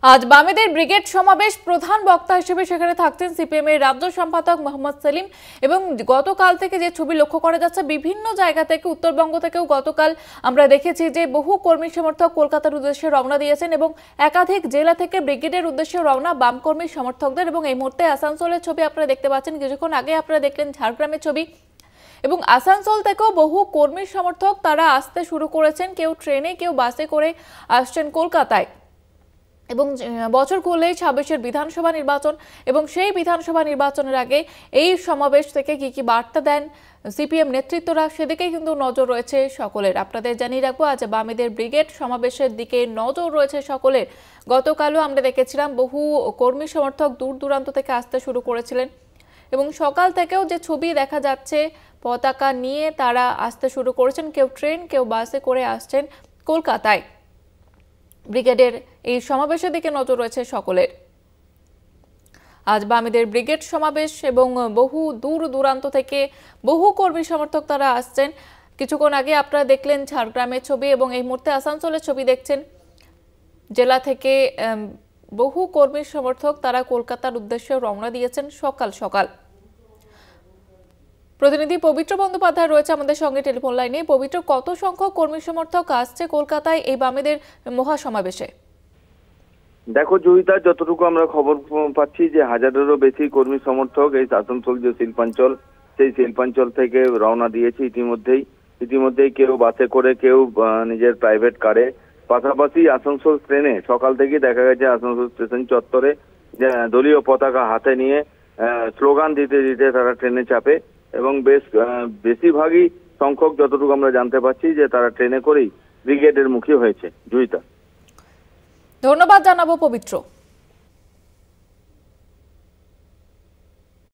আজ বামেদের ব্রিগেড সমাবেশ প্রধান বক্তা হিসেবে সেখানে থাকছেন সিপিএম এর রাজ্য সম্পাদক মোহাম্মদ সেলিম। এবং গতকাল থেকে যে ছবি লক্ষ্য করা যাচ্ছে বিভিন্ন জায়গা থেকে, উত্তরবঙ্গ থেকেও গতকাল আমরা দেখেছি যে বহু কর্মী সমর্থক কলকাতার উদ্দেশ্যে রওনা দিয়েছেন এবং একাধিক জেলা থেকে ব্রিগেডের উদ্দেশ্যে রওনা বাম কর্মী সমর্থকদের। এবং এই মুহূর্তে আসানসোলের ছবি আপনারা দেখতে পাচ্ছেন, কিছুক্ষণ আগে আপনারা দেখলেন ঝাড়গ্রামের ছবি। এবং আসানসোল থেকেও বহু কর্মী সমর্থক তারা আসতে শুরু করেছেন, কেউ ট্রেনে কেউ বাসে করে আসছেন কলকাতায়। এবং বছর ঘুরলেই ২৬-এর বিধানসভা নির্বাচন, এবং সেই বিধানসভা নির্বাচনের আগে এই সমাবেশ থেকে কি কি বার্তা দেন সিপিএম নেতৃত্বরা, সেদিকেই কিন্তু নজর রয়েছে সকলের। আপনাদের জানিয়ে রাখবো, আজ বামেদের ব্রিগেড সমাবেশের দিকে নজর রয়েছে সকলের। গতকালও আমরা দেখেছিলাম বহু কর্মী সমর্থক দূর দূরান্ত থেকে আসতে শুরু করেছিলেন, এবং সকাল থেকেও যে ছবি দেখা যাচ্ছে পতাকা নিয়ে তারা আসতে শুরু করেছেন, কেউ ট্রেন কেউ বাসে করে আসছেন কলকাতায়। ব্রিগেডের এই সমাবেশের দিকে নজর রয়েছে সকলের। আজ বামেদের ব্রিগেড সমাবেশ এবং বহু দূর দূরান্ত থেকে বহু কর্মী সমর্থক তারা আসছেন। কিছুক্ষণ আগে আপনারা দেখলেন ঝাড়গ্রামের ছবি, এবং এই মুহূর্তে আসানসোলের ছবি দেখছেন। জেলা থেকে বহু কর্মী সমর্থক তারা কলকাতার উদ্দেশ্যে রওনা দিয়েছেন সকাল সকাল। প্রতিনিধি পবিত্র বন্দ্যোপাধ্যায় রয়েছে আমাদের সঙ্গে টেলিফোন লাইনে। পবিত্র, কত সংখ্যক কর্মী সমর্থক আসছে কলকাতায় এই বামেদের মহাসমাবেশে? দেখো জয়িতা, যতটুকু আমরা খবর পাচ্ছি যে হাজারেরও বেশি কর্মী সমর্থক এই আসানসোল যে শিল্পাঞ্চল, সেই শিল্পাঞ্চল থেকে রওনা দিয়েছে ইতিমধ্যেই কেউ বাসে করে, কেউ নিজের প্রাইভেট কারে। পাশাপাশি আসানসোল ট্রেনে সকাল থেকেই দেখা গেছে আসানসোল স্টেশন চত্বরে দলীয় পতাকা হাতে নিয়ে স্লোগান দিতে দিতে তারা ট্রেনে চাপে, এবং বেশিরভাগই সংখ্যক যতটুকু আমরা জানতে পারছি যে তারা ট্রেনে করেই ব্রিগেডের মুখী হয়েছে। জয়িতা, ধন্যবাদ জানাবো পবিত্র।